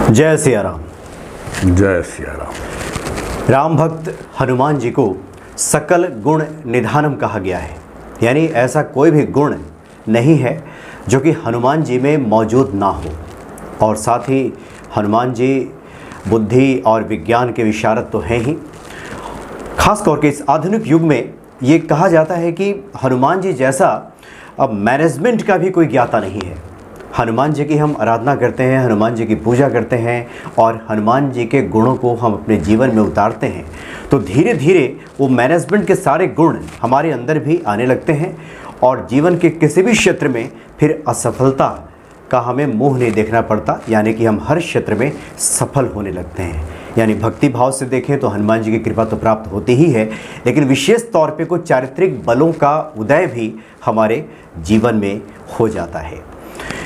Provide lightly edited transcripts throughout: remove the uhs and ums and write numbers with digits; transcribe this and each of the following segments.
जय सिया राम। जय सिया राम। राम भक्त हनुमान जी को सकल गुण निधानम कहा गया है, यानी ऐसा कोई भी गुण नहीं है जो कि हनुमान जी में मौजूद ना हो। और साथ ही हनुमान जी बुद्धि और विज्ञान के विशारद तो हैं ही। खास तौर के इस आधुनिक युग में ये कहा जाता है कि हनुमान जी जैसा अब मैनेजमेंट का भी कोई ज्ञाता नहीं है। हनुमान जी की हम आराधना करते हैं, हनुमान जी की पूजा करते हैं और हनुमान जी के गुणों को हम अपने जीवन में उतारते हैं तो धीरे धीरे वो मैनेजमेंट के सारे गुण हमारे अंदर भी आने लगते हैं और जीवन के किसी भी क्षेत्र में फिर असफलता का हमें मुंह नहीं देखना पड़ता, यानी कि हम हर क्षेत्र में सफल होने लगते हैं। यानी भक्ति भाव से देखें तो हनुमान जी की कृपा तो प्राप्त होती ही है, लेकिन विशेष तौर पे कुछ चारित्रिक बलों का उदय भी हमारे जीवन में हो जाता है।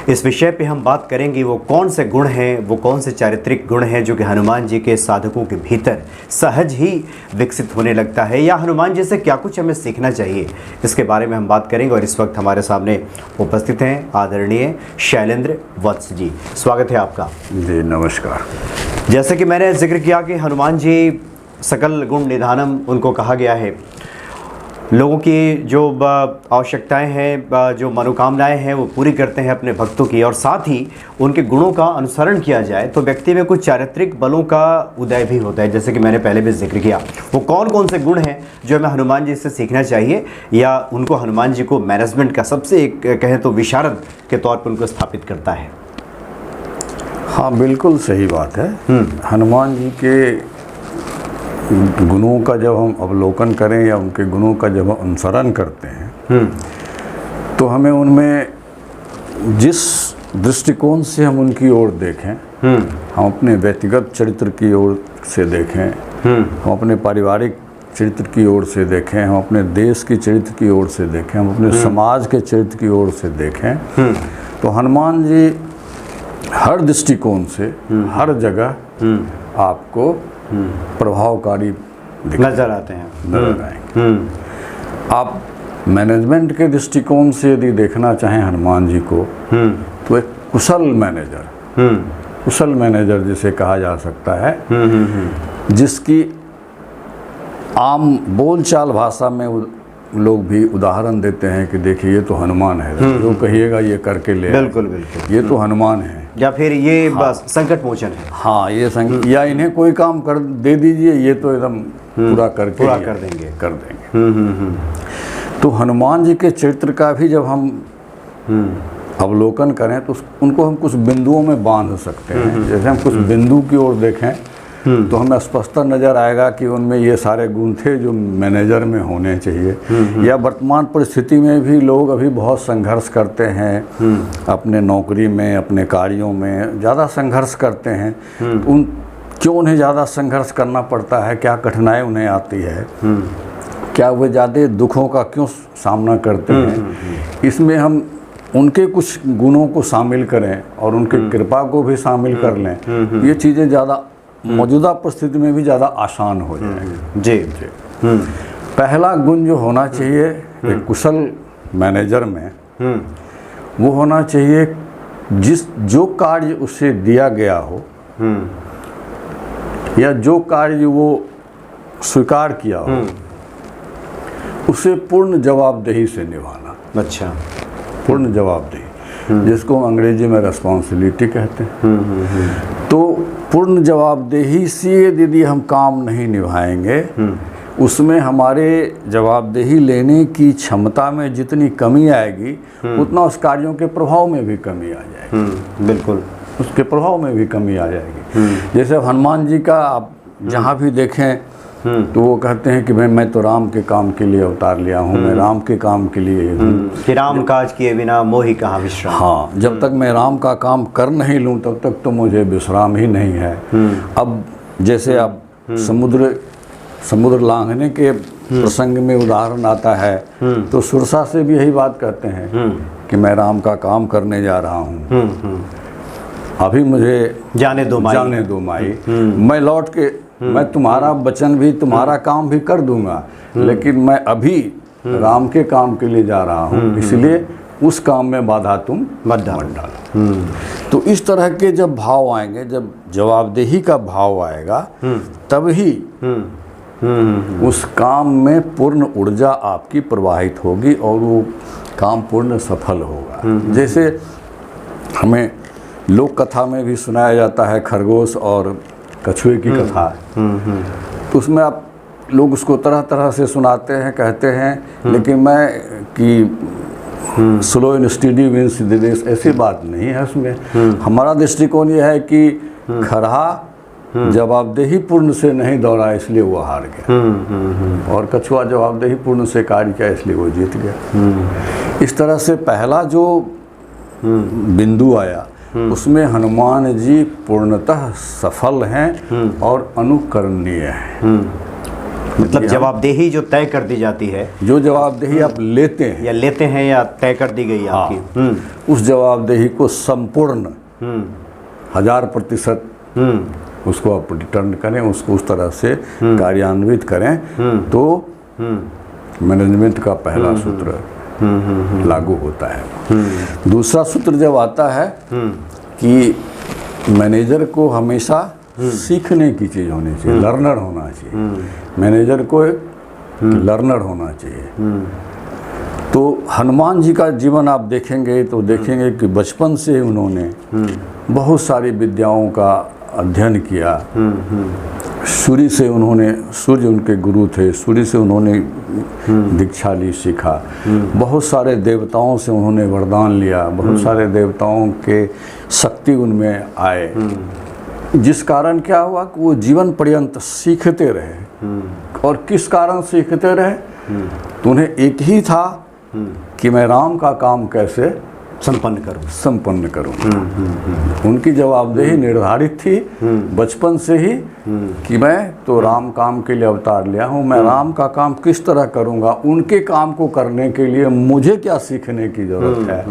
इस विषय पे हम बात करेंगे वो कौन से गुण हैं, वो कौन से चारित्रिक गुण हैं जो कि हनुमान जी के साधकों के भीतर सहज ही विकसित होने लगता है, या हनुमान जी से क्या कुछ हमें सीखना चाहिए, इसके बारे में हम बात करेंगे। और इस वक्त हमारे सामने उपस्थित हैं आदरणीय शैलेंद्र वत्स जी। स्वागत है आपका। जी नमस्कार। जैसे कि मैंने जिक्र किया कि हनुमान जी सकल गुण निधानम उनको कहा गया है। लोगों की जो आवश्यकताएं हैं, जो मनोकामनाएं हैं वो पूरी करते हैं अपने भक्तों की, और साथ ही उनके गुणों का अनुसरण किया जाए तो व्यक्ति में कुछ चारित्रिक बलों का उदय भी होता है। जैसे कि मैंने पहले भी जिक्र किया, वो कौन कौन से गुण हैं जो हमें हनुमान जी से सीखना चाहिए, या उनको हनुमान जी को मैनेजमेंट का सबसे एक कहें तो विशारद के तौर पर उनको स्थापित करता है। हाँ बिल्कुल सही बात है। हनुमान जी के गुणों का जब हम अवलोकन करें या उनके गुणों का जब हम अनुसरण करते हैं तो हमें उनमें जिस दृष्टिकोण से हम उनकी ओर देखें, हम अपने व्यक्तिगत चरित्र की ओर से देखें, हम अपने पारिवारिक चरित्र की ओर से देखें, हम अपने देश की चरित्र की ओर से देखें, हम अपने समाज के चरित्र की ओर से देखें, तो हनुमान जी हर दृष्टिकोण से हर जगह आपको प्रभावकारी नजर आते हैं, नजर आएंगे। आप मैनेजमेंट के दृष्टिकोण से यदि देखना चाहें हनुमान जी को तो एक कुशल मैनेजर जिसे कहा जा सकता है, जिसकी आम बोलचाल भाषा में लोग भी उदाहरण देते हैं कि देखिए ये तो हनुमान है, जो कहिएगा ये करके ले, बिल्कुल बिल्कुल, ये तो हनुमान है, या फिर ये बस संकट मोचन है। हाँ ये या इन्हें कोई काम कर दे दीजिए, ये तो एकदम पूरा कर देंगे। तो हनुमान जी के चरित्र का भी जब हम अवलोकन करें तो उनको हम कुछ बिंदुओं में बांध सकते हैं। जैसे हम कुछ बिंदु की ओर देखें तो हमें स्पष्ट नजर आएगा कि उनमें ये सारे गुण थे जो मैनेजर में होने चाहिए। या वर्तमान परिस्थिति में भी लोग अभी बहुत संघर्ष करते हैं, अपने नौकरी में, अपने कार्यों में ज़्यादा संघर्ष करते हैं। क्यों उन्हें ज़्यादा संघर्ष करना पड़ता है, क्या कठिनाई उन्हें आती है, क्या वे ज़्यादा दुखों का क्यों सामना करते हैं, इसमें हम उनके कुछ गुणों को शामिल करें और उनकी कृपा को भी शामिल कर लें, ये चीज़ें ज़्यादा मौजूदा परिस्थिति में भी ज़्यादा आसान हो जाएगी। जी। पहला गुण जो होना चाहिए एक कुशल मैनेजर में, वो होना चाहिए जो कार्य उसे दिया गया हो या जो कार्य वो स्वीकार किया हो उसे पूर्ण जवाबदेही से निभाना। अच्छा, पूर्ण जवाबदेही, जिसको अंग्रेजी में रिस्पॉन्सिबिलिटी कहते हैं। तो पूर्ण जवाबदेही से यदि हम काम नहीं निभाएंगे, उसमें हमारे जवाबदेही लेने की क्षमता में जितनी कमी आएगी उतना उस कार्यों के प्रभाव में भी कमी आ जाएगी। बिल्कुल, उसके प्रभाव में भी कमी आ जाएगी। जैसे हनुमान जी का आप जहाँ भी देखें तो वो कहते हैं कि मैं तो राम के काम के लिए अवतार लिया हूँ, मैं राम के काम के लिए हूँ, कि राम काज किए बिना मोहि कहाँ विश्राम। हाँ, जब तक मैं राम का काम कर नहीं लूँ तब तक तो मुझे विश्राम ही नहीं है। अब जैसे अब समुद्र लांघने के प्रसंग में उदाहरण आता है तो सुरसा से भी यही बात कहते हैं कि मैं राम का काम करने जा रहा हूँ, अभी मुझे जाने दो माई, मैं लौट के मैं तुम्हारा वचन भी, तुम्हारा काम भी कर दूंगा, लेकिन मैं अभी राम के काम के लिए जा रहा हूँ, इसलिए उस काम में बाधा तुम मत डालो। तो इस तरह के जब भाव आएंगे, जब जवाबदेही का भाव आएगा, तब ही उस काम में पूर्ण ऊर्जा आपकी प्रवाहित होगी और वो काम पूर्ण सफल होगा। जैसे हमें लोक कथा में भी सुनाया जाता है खरगोश और कछुए की कथा, तो उसमें आप लोग उसको तरह तरह से सुनाते हैं, कहते हैं, लेकिन मैं कि slow and study wins the race, ऐसी बात नहीं है उसमें। हमारा दृष्टिकोण यह है कि खरहा जवाबदेही पूर्ण से नहीं दौड़ा इसलिए वो हार गया, और कछुआ जवाबदेही पूर्ण से कार्य किया इसलिए वो जीत गया। इस तरह से पहला जो बिंदु आया उसमें हनुमान जी पूर्णतः सफल हैं और अनुकरणीय हैं। मतलब जवाबदेही जो तय कर दी जाती है, जो जवाबदेही आप लेते हैं या तय कर दी गई आपकी, उस जवाबदेही को संपूर्ण 1000% उसको आप रिटर्न करें, उसको उस तरह से कार्यान्वित करें, तो मैनेजमेंट का पहला सूत्र लागू होता है। दूसरा सूत्र जब आता है कि मैनेजर को हमेशा सीखने की चीज़ होनी चाहिए, लर्नर होना चाहिए, मैनेजर को लर्नर होना चाहिए। तो हनुमान जी का जीवन आप देखेंगे तो देखेंगे कि बचपन से उन्होंने बहुत सारी विद्याओं का अध्ययन किया। सूर्य से उन्होंने, सूर्य उनके गुरु थे, सूर्य से उन्होंने दीक्षा ली, सीखा। बहुत सारे देवताओं से उन्होंने वरदान लिया, बहुत सारे देवताओं के शक्ति उनमें आए, जिस कारण क्या हुआ कि वो जीवन पर्यंत सीखते रहे। और किस कारण सीखते रहे? तो उन्हें एक ही था कि मैं राम का काम कैसे संपन्न करूं। उनकी जवाबदेही निर्धारित थी बचपन से ही कि मैं तो राम काम के लिए अवतार लिया हूं, मैं राम का काम किस तरह करूंगा, उनके काम को करने के लिए मुझे क्या सीखने की जरूरत है,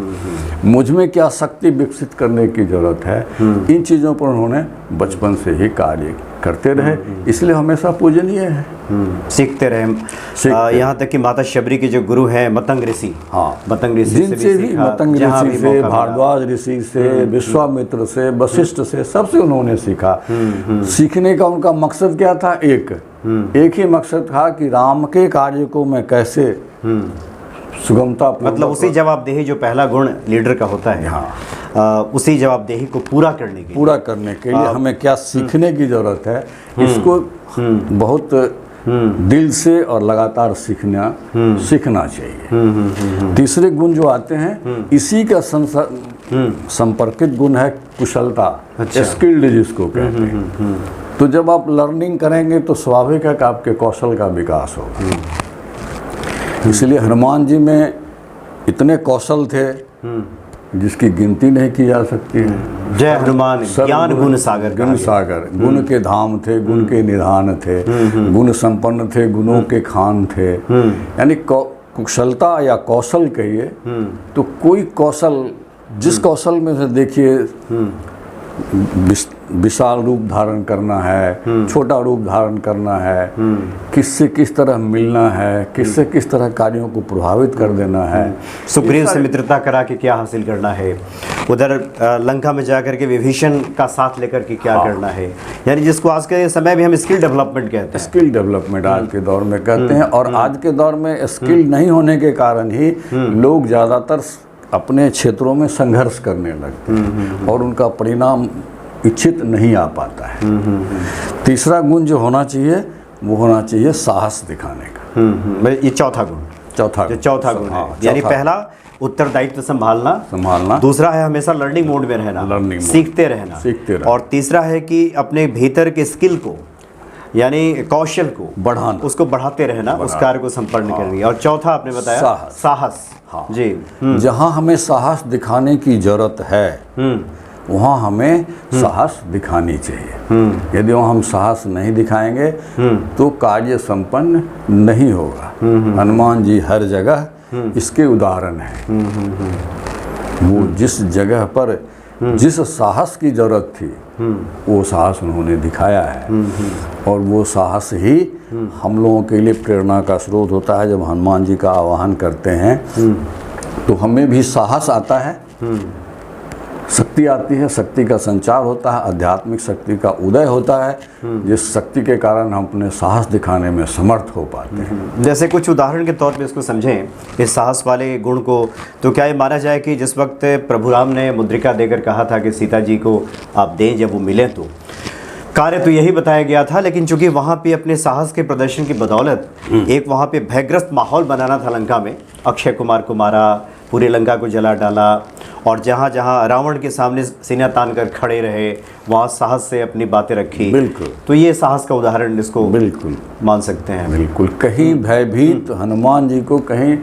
मुझ में क्या शक्ति विकसित करने की जरूरत है। इन चीज़ों पर उन्होंने बचपन से ही कार्य करते रहे, इसलिए हमेशा पूजनीय है। सीखते रहे। यहाँ तक कि माता शबरी के जो गुरु हैं मतंग ऋषि, मतंग ऋषि जिनसे भी, मतंग ऋषि से, भारद्वाज ऋषि से, विश्वामित्र से, वशिष्ठ से, सबसे उन्होंने सीखा। सीखने का उनका मकसद क्या था? एक ही मकसद था कि राम के कार्य को मैं कैसे सुगमता, मतलब उसी जवाबदेही जो पहला गुण लीडर का होता है, उसी जवाबदेही को पूरा करने के लिए हमें क्या सीखने की जरूरत है, इसको बहुत दिल से और लगातार सीखना चाहिए। तीसरे गुण जो आते हैं, इसी का संपर्कित गुण है कुशलता, स्किल्ड जिसको कहते हैं। तो जब आप लर्निंग करेंगे तो स्वाभाविक है कि आपके कौशल का विकास होगा। इसलिए हनुमान जी में इतने कौशल थे जिसकी गिनती नहीं की जा सकती है। जय हनुमान ज्ञान गुण सागर, गुण के धाम थे, गुण के निधान थे, गुण संपन्न थे, गुणों के खान थे। यानी कुशलता या कौशल कहिए तो कोई कौशल, जिस कौशल में से देखिए विशाल रूप धारण करना है, छोटा रूप धारण करना है, किससे किस तरह मिलना है, किससे किस तरह कार्यों को प्रभावित कर देना है, सुग्रीव से मित्रता करा के क्या हासिल करना है, उधर लंका में जाकर के विभीषण का साथ लेकर के क्या करना है। यानी जिसको आज के समय में हम स्किल डेवलपमेंट कहते हैं, स्किल डेवलपमेंट आज के दौर में कहते हैं। और आज के दौर में स्किल नहीं होने के कारण ही लोग ज़्यादातर अपने क्षेत्रों में संघर्ष करने लगते हैं और उनका परिणाम इच्छित नहीं आ पाता है। तीसरा गुण जो होना चाहिए वो होना चाहिए साहस दिखाने का। ये चौथा गुण है। यानी पहला उत्तरदायित्व संभालना, दूसरा है हमेशा लर्निंग मोड में रहना, सीखते रहना, और तीसरा है कि अपने भीतर के स्किल को यानी कौशल को बढ़ाना, उसको बढ़ाते रहना, उस कार्य को संपन्न करने। और चौथा आपने बताया साहस। जी, जहाँ हमें साहस दिखाने की जरूरत है वहाँ हमें साहस दिखानी चाहिए। यदि वहाँ हम साहस नहीं दिखाएंगे तो कार्य संपन्न नहीं होगा। हनुमान जी हर जगह इसके उदाहरण हैं। वो जिस जगह पर जिस साहस की जरूरत थी वो साहस उन्होंने दिखाया है, और वो साहस ही हम लोगों के लिए प्रेरणा का स्रोत होता है। जब हनुमान जी का आवाहन करते हैं तो हमें भी साहस आता है, शक्ति आती है, शक्ति का संचार होता है, आध्यात्मिक शक्ति का उदय होता है, जिस शक्ति के कारण हम अपने साहस दिखाने में समर्थ हो पाते हैं। जैसे कुछ उदाहरण के तौर पे इसको समझें, इस साहस वाले गुण को, तो क्या ये माना जाए कि जिस वक्त प्रभु राम ने मुद्रिका देकर कहा था कि सीता जी को आप दें, जब वो मिले तो कार्य तो यही बताया गया था, लेकिन चूंकि वहाँ पे अपने साहस के प्रदर्शन की बदौलत एक वहाँ पे भयग्रस्त माहौल बनाना था लंका में, अक्षय कुमार को मारा, पूरी लंका को जला डाला, और जहाँ जहाँ रावण के सामने सीना तान कर खड़े रहे वहाँ साहस से अपनी बातें रखी। बिल्कुल, तो ये साहस का उदाहरण इसको बिल्कुल मान सकते हैं। बिल्कुल, कहीं भयभीत हनुमान जी को कहीं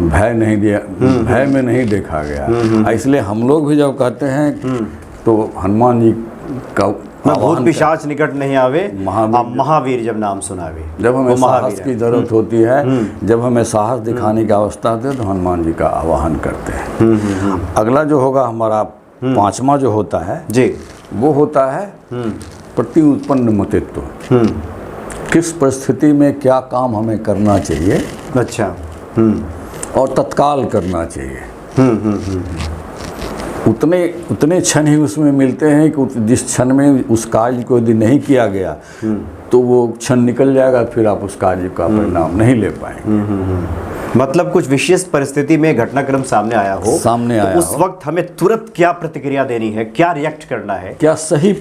भय नहीं दिया, भय में नहीं देखा गया। इसलिए हम लोग भी जब कहते हैं तो हनुमान जी का भूत पिशाच निकट नहीं आवे, महावीर, महावीर जब नाम सुनावे। जब हमें साहस की जरूरत होती है, जब हमें साहस दिखाने की अवस्था आती है, तो हनुमान जी का आवाहन करते हैं। अगला जो होगा हमारा 5वां जो होता है जी, वो होता है प्रति उत्पन्न मतित्व। किस परिस्थिति में क्या काम हमें करना चाहिए, अच्छा, और तत्काल करना चाहिए। उतने क्षण ही उसमें मिलते हैं कि जिस क्षण में उस कार्य को यदि नहीं किया गया तो वो क्षण निकल जाएगा, फिर आप उस कार्य का परिणाम नहीं ले पाएंगे। मतलब कुछ विशेष परिस्थिति में घटनाक्रम सामने आया हो, तो उस वक्त हमें तुरंत क्या प्रतिक्रिया देनी है, क्या रिएक्ट करना है, क्या सही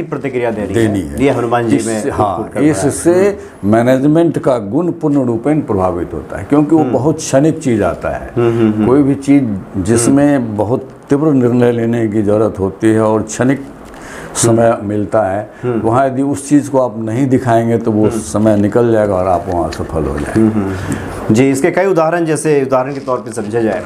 प्रतिक्रिया देनी है। ये हनुमान जी में हाँ, इससे मैनेजमेंट का गुण पूर्ण रूपेण प्रभावित होता है, क्योंकि वो बहुत क्षणिक चीज आता है। कोई भी चीज जिसमें बहुत तीव्र निर्णय लेने की जरूरत होती है और क्षणिक समय मिलता है, वहाँ यदि उस चीज़ को आप नहीं दिखाएंगे तो वो समय निकल जाएगा और आप वहाँ सफल हो जाएंगे। जी, इसके कई उदाहरण, जैसे उदाहरण के तौर पे समझा जाए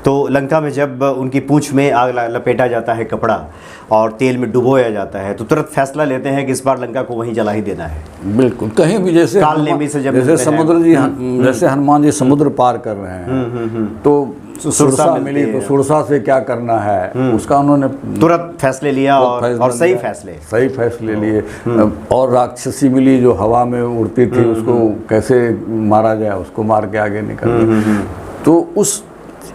तो लंका में जब उनकी पूंछ में आग लपेटा जाता है कपड़ा और तेल में डुबोया जाता है, तो तुरंत फैसला लेते हैं कि इस बार लंका को वहीं जला ही देना है। बिल्कुल, कहीं भी जैसे जैसे समुद्र जी, जैसे हनुमान जी समुद्र पार कर रहे हैं तो सुरसा मिली, तो सुरसा से क्या करना है उसका उन्होंने तुरंत फैसले लिया और सही फैसले लिए। और राक्षसी मिली जो हवा में उड़ती थी, उसको कैसे मारा जाए, उसको मार के आगे निकल गए। तो उस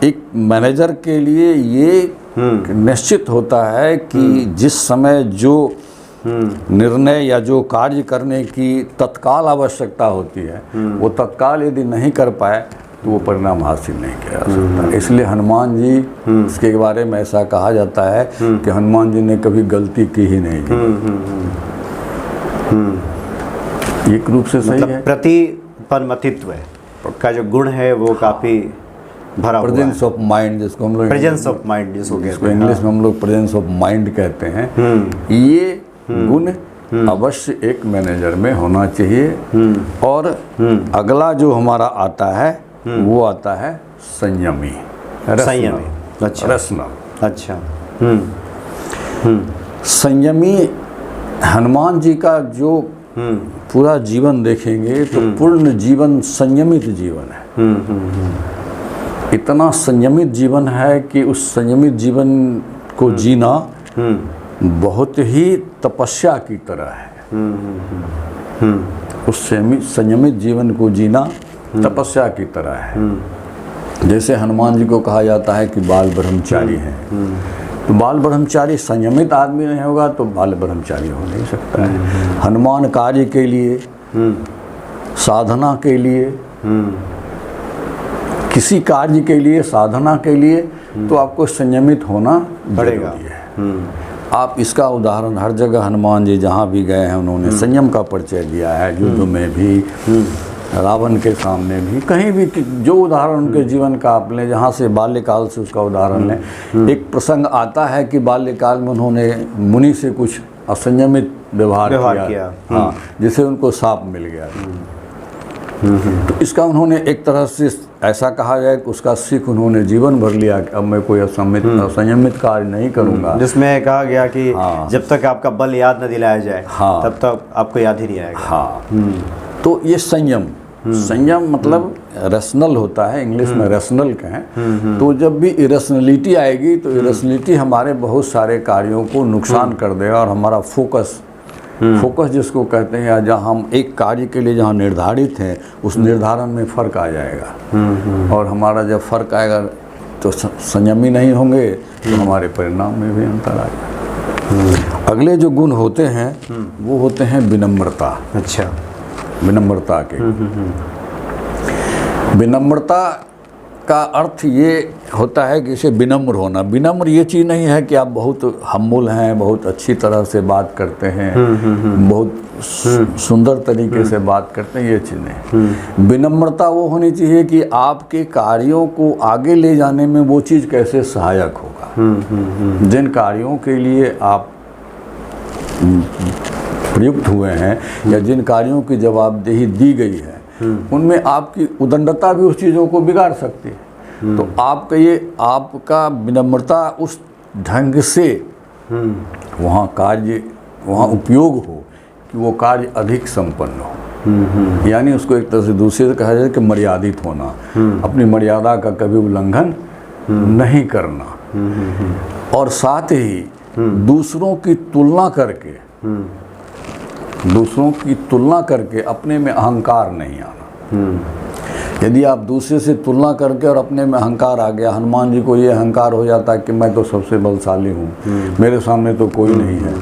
एक मैनेजर के लिए ये निश्चित होता है कि जिस समय जो निर्णय या जो कार्य करने की तत्काल आवश्यकता होती है, वो तत्काल यदि नहीं कर पाए तो वो परिणाम हासिल नहीं किया जा सकता। इसलिए हनुमान जी, इसके बारे में ऐसा कहा जाता है कि हनुमान जी ने कभी गलती की ही नहीं। एक रूप से सही है, प्रतिपन्नमतित्व का जो गुण है वो काफी भरा हुआ है। प्रेजेंस ऑफ माइंड, जिसको हम लोग प्रेजेंस ऑफ माइंड जिसको इंग्लिश में हम लोग प्रेजेंस ऑफ माइंड कहते हैं, ये गुण अवश्य एक मैनेजर में होना चाहिए। और अगला जो हमारा आता है वो आता है संयमी। अच्छा, रसनल। अच्छा, संयमी हनुमान जी का जो पूरा जीवन देखेंगे तो पूर्ण जीवन संयमित जीवन है। इतना संयमित जीवन है कि उस संयमित जीवन को जीना बहुत ही तपस्या की तरह है। उस संयमित जीवन को जीना तपस्या की तरह है। जैसे हनुमान जी को कहा जाता है कि बाल ब्रह्मचारी हैं, तो बाल ब्रह्मचारी संयमित आदमी नहीं होगा तो बाल ब्रह्मचारी हो नहीं सकता है। हनुमान कार्य के लिए, साधना के लिए, किसी कार्य के लिए, साधना के लिए तो आपको संयमित होना पड़ेगा। आप इसका उदाहरण हर जगह हनुमान जी जहाँ भी गए हैं उन्होंने संयम का परिचय दिया है। युद्ध में भी, रावण के सामने भी, कहीं भी जो उदाहरण उनके जीवन का आप लें, जहाँ से बाल्यकाल से उसका उदाहरण लें। एक प्रसंग आता है कि बाल्यकाल में उन्होंने मुनि से कुछ असंयमित व्यवहार किया। हाँ, जिससे उनको शाप मिल गया। तो इसका उन्होंने एक तरह से ऐसा कहा जाए कि उसका सीख उन्होंने जीवन भर लिया कि अब मैं कोई असंयमित कार्य नहीं करूंगा। जिसमें कहा गया कि जब तक आपका बल याद न दिलाया जाए तब तक आपको याद ही नहीं आएगा। हाँ, तो ये संयम मतलब रैशनल होता है, इंग्लिश में रैशनल कहें। तो जब भी इरेशनलिटी आएगी तो इरेशनलिटी हमारे बहुत सारे कार्यों को नुकसान कर देगा और हमारा फोकस जिसको कहते हैं, जहाँ हम एक कार्य के लिए जहाँ निर्धारित हैं उस निर्धारण में फ़र्क आ जाएगा। और हमारा जब फ़र्क आएगा तो संयमी नहीं होंगे तो हमारे परिणाम में भी अंतर आ जाएगा। अगले जो गुण होते हैं वो होते हैं विनम्रता। अच्छा, विनम्रता के विनम्रता का अर्थ ये होता है कि इसे विनम्र होना। विनम्र ये चीज़ नहीं है कि आप बहुत हम्मुल हैं, बहुत अच्छी तरह से बात करते हैं, बहुत सुंदर तरीके से बात करते हैं, ये चीज़ नहीं। विनम्रता वो होनी चाहिए कि आपके कार्यों को आगे ले जाने में वो चीज़ कैसे सहायक होगा। जिन कार्यों के लिए आप प्रयुक्त हुए हैं या जिन कार्यों की जवाबदेही दी गई है उनमें आपकी उदंडता भी उस चीज़ों को बिगाड़ सकती है। तो आपका ये आपका विनम्रता उस ढंग से वहाँ उपयोग हो कि वो कार्य अधिक संपन्न हो। यानी उसको एक तरह से दूसरे से कहा जाए कि मर्यादित होना, अपनी मर्यादा का कभी उल्लंघन नहीं करना, और साथ ही दूसरों की तुलना करके अपने में अहंकार नहीं आना। यदि आप दूसरे से तुलना करके और अपने में अहंकार आ गया, हनुमान जी को ये अहंकार हो जाता है कि मैं तो सबसे बलशाली हूँ, मेरे सामने तो कोई नहीं है,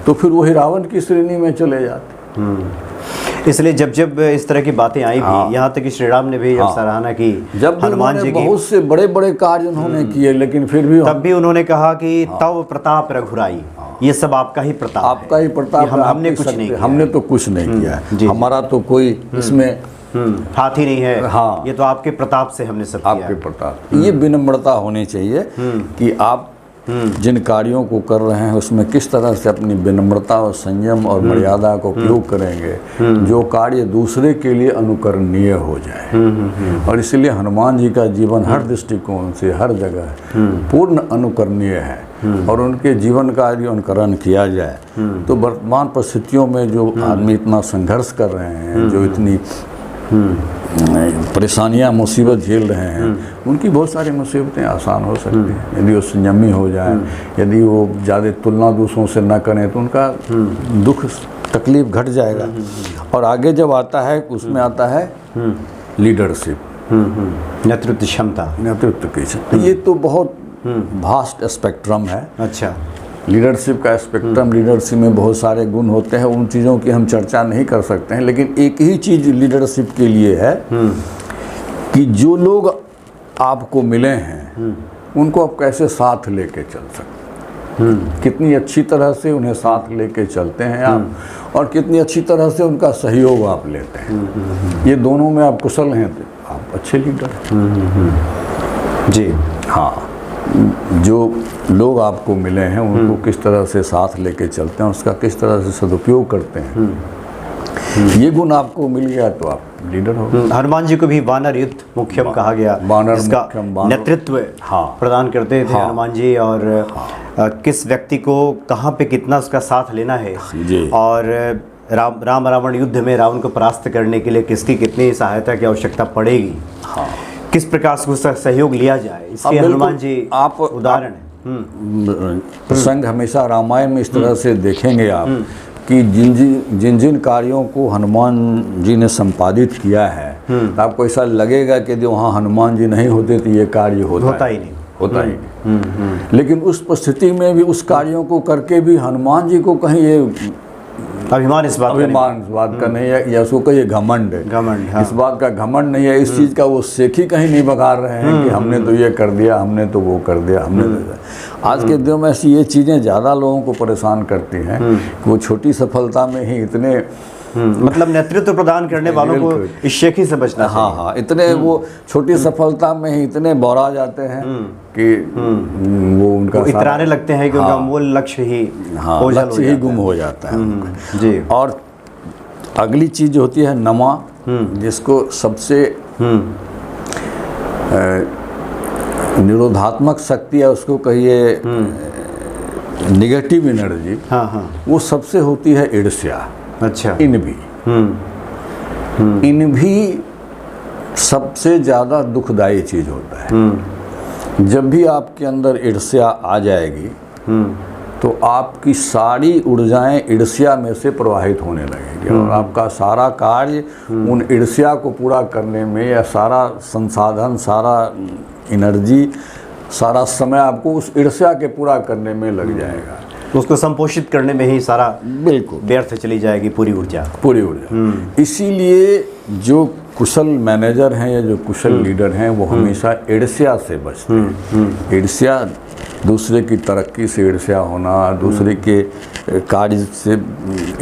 तो फिर वही रावण की श्रेणी में चले जाते। इसलिए जब जब इस तरह की बातें आई भी, यहाँ तक कि श्री राम ने भी जब सराहना की, जब हनुमान जी की बहुत से बड़े बड़े कार्य उन्होंने किए, लेकिन फिर भी तब भी उन्होंने कहा कि तव प्रताप रघुराई, ये सब आपका ही प्रताप, आपका ही प्रताप, हमने कुछ नहीं किया, हमने तो कुछ नहीं किया है, हमारा तो कोई इसमें हाथ ही नहीं है। हाँ, ये तो आपके प्रताप से हमने सब किया। आपके प्रताप। ये विनम्रता होनी चाहिए कि आप जिन कार्यों को कर रहे हैं उसमें किस तरह से अपनी विनम्रता और संयम और मर्यादा का उपयोग करेंगे, जो कार्य दूसरे के लिए अनुकरणीय हो जाए। और इसलिए हनुमान जी का जीवन हर दृष्टिकोण से हर जगह पूर्ण अनुकरणीय है, और उनके जीवन का यदि अनुकरण किया जाए तो वर्तमान परिस्थितियों में जो आदमी इतना संघर्ष कर रहे हैं, जो इतनी परेशानियां मुसीबत झेल रहे हैं, उनकी बहुत सारी मुसीबतें आसान हो सकती हैं यदि वो संयमी हो जाए, यदि वो ज़्यादा तुलना दूसरों से न करें तो उनका दुख तकलीफ घट जाएगा। और आगे जब आता है उसमें आता है लीडरशिप, नेतृत्व क्षमता, नेतृत्व की क्षमता। ये तो बहुत वास्ट स्पेक्ट्रम है। अच्छा, लीडरशिप का स्पेक्ट्रम, लीडरशिप में बहुत सारे गुण होते हैं, उन चीज़ों की हम चर्चा नहीं कर सकते हैं, लेकिन एक ही चीज़ लीडरशिप के लिए है कि जो लोग आपको मिले हैं उनको आप कैसे साथ लेके चल सकते हैं, कितनी अच्छी तरह से उन्हें साथ लेके चलते हैं आप, और कितनी अच्छी तरह से उनका सहयोग आप लेते हैं। ये दोनों में आप कुशल हैं तो आप अच्छे लीडर हैं। जी हाँ, जो लोग आपको मिले हैं उनको किस तरह से साथ लेके चलते हैं, उसका किस तरह से सदुपयोग करते हैं, ये गुण आपको मिल गया तो आप लीडर हो। हनुमान जी को भी वानर युद्ध मुख्यम कहा गया, जिसका नेतृत्व प्रदान करते थे हनुमान जी, और किस व्यक्ति को कहाँ पे कितना उसका साथ लेना है, और राम रावण युद्ध में रावण को परास्त करने के लिए किसकी कितनी सहायता की आवश्यकता पड़ेगी, किस प्रकार से उसका सहयोग लिया जाए, इसके हनुमान जी आप उदाहरण है। प्रसंग हमेशा रामायण में इस तरह से देखेंगे आप कि जिन जिन कार्यों को हनुमान जी ने संपादित किया है, तो आपको ऐसा लगेगा कि यदि वहाँ हनुमान जी नहीं होते तो ये कार्य होता ही नहीं। लेकिन उस परिस्थिति में भी उस कार्यों को करके भी हनुमान जी को कहीं ये अभिमान इस बात का नहीं है, या उसको कहिए घमंड है, हाँ। इस बात का घमंड नहीं है, इस चीज़ का वो सेखी कहीं नहीं बघार रहे हैं कि हमने तो ये कर दिया, हमने तो वो कर दिया, हमने तो। आज के दिनों में ऐसी ये चीज़ें ज़्यादा लोगों को परेशान करती हैं कि वो छोटी सफलता में ही इतने मतलब नेतृत्व प्रदान करने वालों को इस शेखी से बचना चाहिए। हाँ, इतने वो छोटी सफलता में ही इतने बौरा जाते हैं कि वो उनका इतराने लगते हैं कि उनका मूल लक्ष्य ही लक्ष्य ही गुम हो जाता है। जी। और अगली चीज होती है नमा, जिसको सबसे निरोधात्मक शक्ति है, उसको कहिए निगेटिव एनर्जी, वो सबसे होती है ईर्ष्या। अच्छा, इन भी सबसे ज़्यादा दुखदाई चीज़ होता है। जब भी आपके अंदर ईर्ष्या आ जाएगी तो आपकी सारी ऊर्जाएं ईर्ष्या में से प्रवाहित होने लगेगी, और आपका सारा कार्य उन ईर्ष्या को पूरा करने में, या सारा संसाधन, सारा एनर्जी सारा समय आपको उस ईर्ष्या के पूरा करने में लग जाएगा, उसको संपोषित करने में ही सारा बिल्कुल व्यर्थ चली जाएगी पूरी ऊर्जा। इसीलिए जो कुशल मैनेजर हैं या जो कुशल लीडर हैं वो हमेशा ईर्ष्या से बचते हैं। ईर्ष्या, दूसरे की तरक्की से ईर्ष्या होना, दूसरे के कार्य से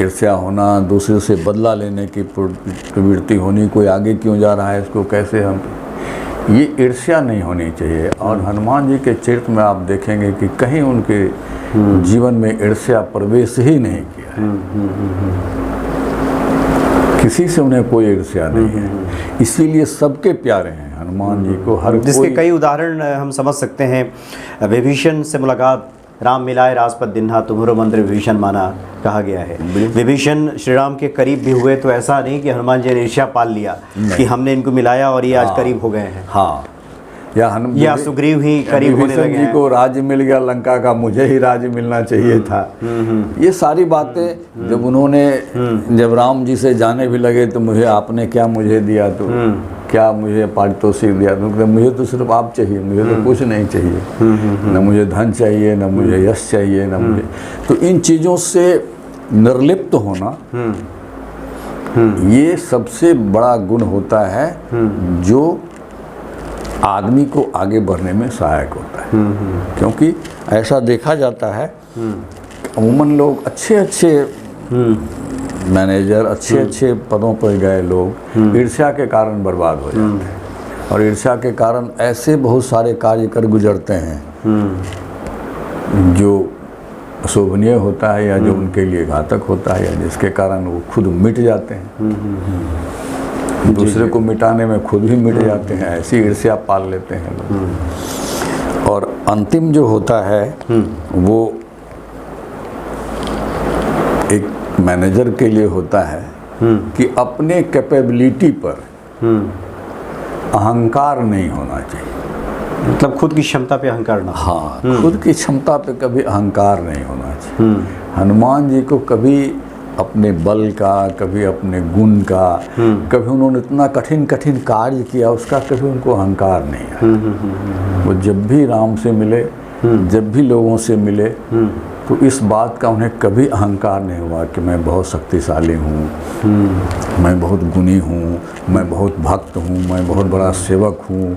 ईर्ष्या होना, दूसरे से बदला लेने की प्रवृत्ति होनी, कोई आगे क्यों जा रहा है इसको कैसे हम, ये ईर्ष्या नहीं होनी चाहिए। और हनुमान जी के चरित्र में आप देखेंगे कि कहीं उनके जीवन में ईर्ष्या प्रवेश ही नहीं किया है, किसी से उन्हें कोई ईर्ष्या नहीं है, इसीलिए सबके प्यारे हैं हनुमान जी को। हर जिसके कोई कई उदाहरण हम समझ सकते हैं। विभीषण से मुलाकात, राम मिलाए राजपद दिन्हा, तुम्हारो मंत्र विभीषण माना कहा गया है। विभीषण श्री राम के करीब भी हुए, तो ऐसा नहीं कि हनुमान जी ने ईर्ष्या पाल लिया कि हमने इनको मिलाया और ये आज करीब हो गए हैं। हाँ, या सुग्रीव ही करीब होने लगे जी को राज्य मिल गया लंका का, मुझे ही राज्य मिलना चाहिए था। ये सारी बातें जब उन्होंने, जब राम जी से जाने भी लगे तो मुझे आपने क्या मुझे दिया, तो क्या मुझे पारितोषिक दिया, तो मुझे तो सिर्फ आप चाहिए, मुझे तो कुछ नहीं चाहिए, न मुझे धन चाहिए, न मुझे यश चाहिए, न मुझे। तो इन चीज़ों से निर्लिप्त होना ये सबसे बड़ा गुण होता है जो आदमी को आगे बढ़ने में सहायक होता है। क्योंकि ऐसा देखा जाता है अमूमन लोग अच्छे मैनेजर, अच्छे पदों पर गए लोग ईर्ष्या के कारण बर्बाद हो जाते हैं, और ईर्ष्या के कारण ऐसे बहुत सारे कार्य कर गुजरते हैं जो अशोभनीय होता है या जो उनके लिए घातक होता है, या जिसके कारण वो खुद मिट जाते हैं, दूसरे को मिटाने में खुद भी मिट जाते हैं, ऐसी ईर्ष्या पाल लेते हैं लोग। और अंतिम जो होता है वो एक मैनेजर के लिए होता है कि अपने कैपेबिलिटी पर अहंकार नहीं होना चाहिए, मतलब खुद की क्षमता पे अहंकार ना। हाँ, खुद की क्षमता पे कभी अहंकार नहीं होना चाहिए। हनुमान जी को कभी अपने बल का, कभी अपने गुण का, कभी उन्होंने इतना कठिन कार्य किया उसका कभी उनको अहंकार नहीं आया। वो जब भी राम से मिले, जब भी लोगों से मिले, तो इस बात का उन्हें कभी अहंकार नहीं हुआ कि मैं बहुत शक्तिशाली हूँ, मैं बहुत गुणी हूँ, मैं बहुत भक्त हूँ, मैं बहुत बड़ा सेवक हूँ,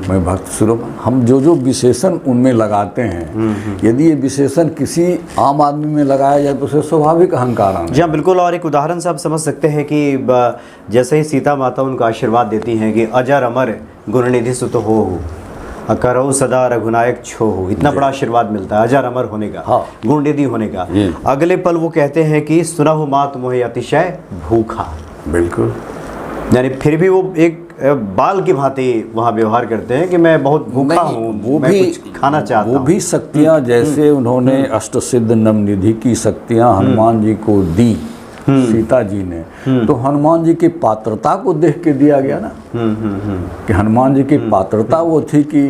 मैं भक्त स्वरूप। हम जो विशेषण उनमें लगाते हैं, यदि ये विशेषण किसी आम आदमी में लगाया जाए तो उसे स्वाभाविक अहंकार आना। जी हाँ, बिल्कुल। और एक उदाहरण से आप समझ सकते हैं कि जैसे ही सीता माता उनको आशीर्वाद देती हैं कि अजर अमर गुणनिधि सुत हो, करो सदा रघुनायक छो हो, इतना बड़ा आशीर्वाद मिलता है अजर अमर होने का, हाँ, गुणनिधि होने का। अगले पल वो कहते हैं कि सुना हो मात मोहे अतिशय भूखा। बिल्कुल, यानी फिर भी वो एक बाल की भांति वहाँ व्यवहार करते हैं कि मैं बहुत भूखा हूँ, वो मैं भी कुछ खाना चाहता हूँ। वो भी शक्तियाँ जैसे उन्होंने अष्टसिद्ध नवनिधि की शक्तियाँ हनुमान जी को दी सीता जी ने, तो हनुमान जी की पात्रता को देख के दिया गया ना, कि हनुमान जी की पात्रता वो थी कि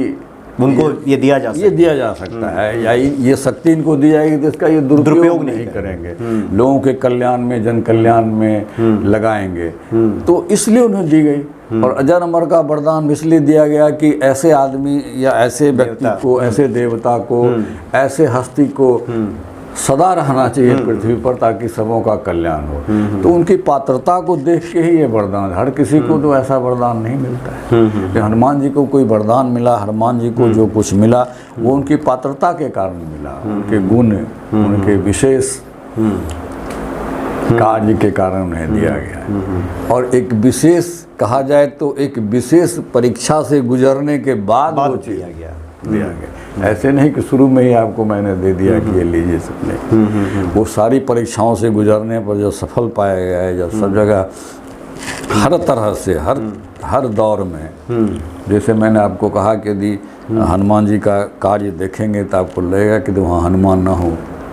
उनको ये दिया जा सकता है, या ये शक्ति इनको दी जाएगी तो इसका ये दुरुपयोग नहीं करेंगे, लोगों के कल्याण में, जन कल्याण में लगाएंगे, तो इसलिए उन्हें दी गई। और अजर अमर का वरदान इसलिए दिया गया कि ऐसे आदमी या ऐसे व्यक्ति को, ऐसे देवता को, ऐसे हस्ती को सदा रहना चाहिए पृथ्वी पर ताकि सबों का कल्याण हो। तो उनकी पात्रता को देख के ही ये वरदान, हर किसी को तो ऐसा वरदान नहीं मिलता है कि हनुमान जी को कोई वरदान मिला, हनुमान जी को जो कुछ मिला वो उनकी पात्रता के कारण मिला, उनके गुण, उनके विशेष कार्य के कारण उन्हें दिया गया। और एक विशेष कहा जाए तो एक विशेष परीक्षा से गुजरने के बाद वो दिया गया। ऐसे नहीं कि शुरू में ही आपको मैंने दे दिया कि ये लीजिए सबने। वो सारी परीक्षाओं से गुजरने पर जो सफल पाया गया है, जब सब जगह हर तरह से हर दौर में, जैसे मैंने आपको कहा कि यदि हनुमान जी का कार्य देखेंगे तो आपको लगेगा कि वहाँ हनुमान ना हो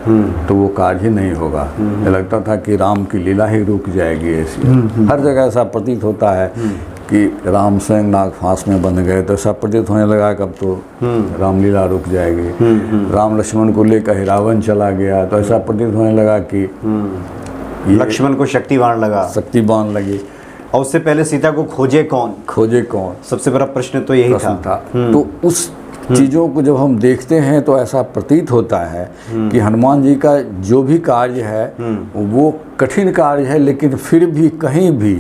तो वो कार्य ही नहीं होगा। लगता था कि राम की लीला ही रुक जाएगी ऐसी। हर जगह ऐसा प्रतीत होता है कि राम स्वयं नाग फांस में बंध गए, तो ऐसा प्रतीत होने लगा कि अब तो रामलीला रुक जाएगी। राम लक्ष्मण को लेकर रावण चला गया, तो ऐसा प्रतीत होने लगा कि लक्ष्मण को शक्ति बाण लगी। और उससे पहले सीता को खोजे कौन, सबसे बड़ा प्रश्न तो यही था। तो उस चीज़ों को जब हम देखते हैं तो ऐसा प्रतीत होता है कि हनुमान जी का जो भी कार्य है वो कठिन कार्य है, लेकिन फिर भी कहीं भी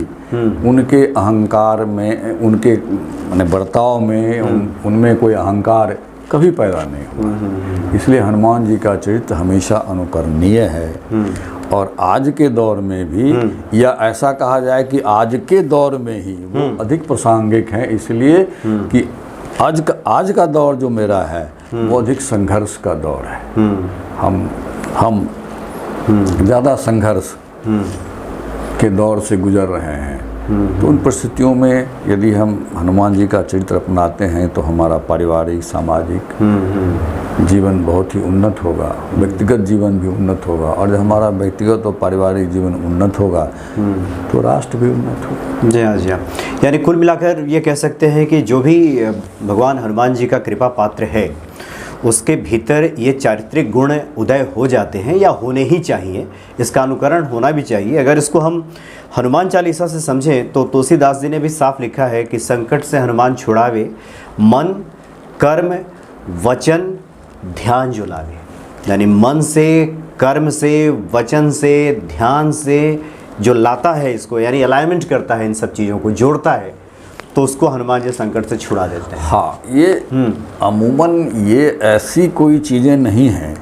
उनके अहंकार में, उनके माने बर्ताव में, उनमें कोई अहंकार कभी पैदा नहीं हुआ। इसलिए हनुमान जी का चरित्र हमेशा अनुकरणीय है। और आज के दौर में भी, या ऐसा कहा जाए कि आज के दौर में ही वो अधिक प्रासंगिक हैं, इसलिए कि आज का दौर जो मेरा है वो अधिक संघर्ष का दौर है। हम ज़्यादा संघर्ष के दौर से गुजर रहे हैं। तो उन परिस्थितियों में यदि हम हनुमान जी का चरित्र अपनाते हैं तो हमारा पारिवारिक, सामाजिक जीवन बहुत ही उन्नत होगा, व्यक्तिगत जीवन भी उन्नत होगा। और जब हमारा व्यक्तिगत और पारिवारिक जीवन उन्नत होगा तो राष्ट्र भी उन्नत होगा। जी हाँ, जी हाँ। यानी कुल मिलाकर ये कह सकते हैं कि जो भी भगवान हनुमान जी का कृपा पात्र है उसके भीतर ये चारित्रिक गुण उदय हो जाते हैं, या होने ही चाहिए। इसका अनुकरण होना भी चाहिए। अगर इसको हम हनुमान चालीसा से समझें तो तुलसीदास जी ने भी साफ लिखा है कि संकट से हनुमान छुड़ावे, मन कर्म वचन ध्यान जो लावे। यानी मन से, कर्म से, वचन से, ध्यान से जो लाता है इसको, यानी अलाइनमेंट करता है, इन सब चीज़ों को जोड़ता है, तो उसको हनुमान जी संकट से छुड़ा देते हैं। हाँ, ये अमूमन ये ऐसी कोई चीज़ें नहीं हैं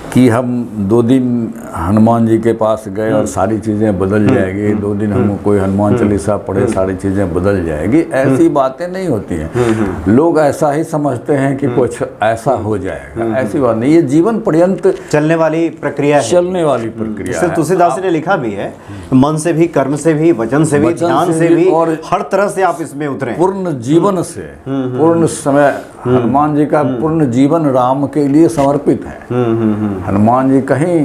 कि हम 2 दिन हनुमान जी के पास गए और सारी चीज़ें बदल जाएगी, 2 दिन हम कोई हनुमान चालीसा पढ़े सारी चीज़ें बदल जाएगी, ऐसी बातें नहीं होती हैं। लोग ऐसा ही समझते हैं कि कुछ ऐसा हो जाएगा, ऐसी बात नहीं। ये जीवन पर्यंत चलने वाली प्रक्रिया है, चलने वाली प्रक्रिया है। तुलसीदास ने लिखा भी है, मन से भी, कर्म से भी, वचन से भी, ध्यान से भी, और हर तरह से आप इसमें उतरे। पूर्ण जीवन से, पूर्ण समय हनुमान जी का पूर्ण जीवन राम के लिए समर्पित है। हनुमान जी कहीं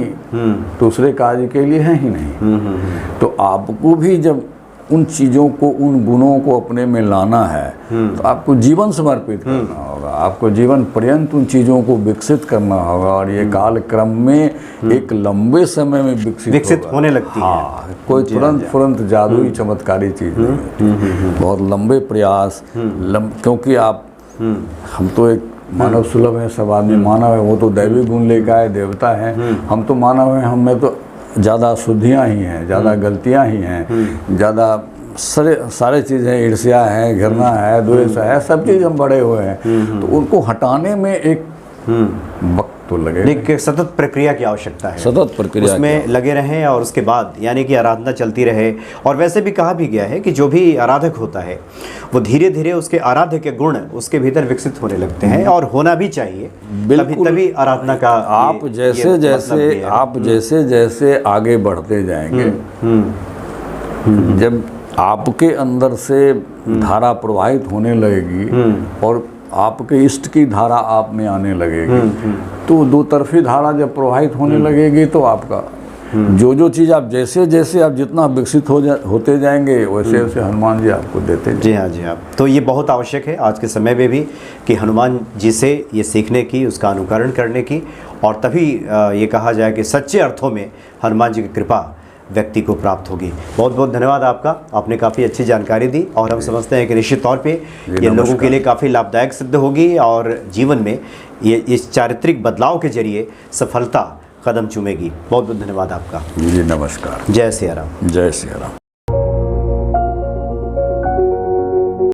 दूसरे कार्य के लिए हैं ही नहीं। तो आपको भी जब उन चीज़ों को, उन गुणों को अपने में लाना है तो आपको जीवन समर्पित करना होगा, आपको जीवन पर्यंत उन चीज़ों को विकसित करना होगा। और ये काल क्रम में एक लंबे समय में विकसित होने लगती है। हाँ, कोई तुरंत जादुई चमत्कारी चीज़ नहीं, बहुत लंबे प्रयास, क्योंकि आप हम तो एक मानव सुलभ है, सब आदमी मानव है, वो तो दैवी गुण लेकर आए देवता है। हम तो मानव हैं, हम में तो ज़्यादा शुद्धियाँ ही हैं, ज़्यादा गलतियाँ ही हैं, ज़्यादा सारे चीज़ें, ईर्ष्या है, घृणा है, द्वेष है, सब चीज़ हम बड़े हुए हैं। तो उनको हटाने में एक वक्त तो लगे, एक सतत प्रक्रिया की आवश्यकता है, सतत प्रक्रिया उसमें लगे रहें, और उसके बाद यानी कि आराधना चलती रहे। और वैसे भी कहा भी गया है कि जो भी आराधक होता है वो धीरे धीरे उसके आराध्य के गुण उसके भीतर विकसित होने लगते हैं, और होना भी चाहिए। तभी आराधना का आप जैसे जैसे आगे बढ़ते जाएंगे, जब आपके अंदर से धारा प्रवाहित होने लगेगी और आपके इष्ट की धारा आप में आने लगेगी, तो 2 तरफी धारा जब प्रवाहित होने लगेगी तो आपका जो चीज़ आप जैसे आप जितना विकसित होते जाएंगे वैसे वैसे हनुमान जी आपको देते जाएंगे। जी हाँ, जी हाँ। तो ये बहुत आवश्यक है आज के समय में भी कि हनुमान जी से ये सीखने की, उसका अनुकरण करने की, और तभी ये कहा जाए कि सच्चे अर्थों में हनुमान जी की कृपा व्यक्ति को प्राप्त होगी। बहुत बहुत धन्यवाद आपका, आपने काफ़ी अच्छी जानकारी दी, और हम समझते हैं कि निश्चित तौर पे ये लोगों के लिए काफ़ी लाभदायक सिद्ध होगी, और जीवन में ये इस चारित्रिक बदलाव के जरिए सफलता कदम चूमेगी। बहुत बहुत धन्यवाद आपका। जी नमस्कार। जय सिया राम। जय सिया राम।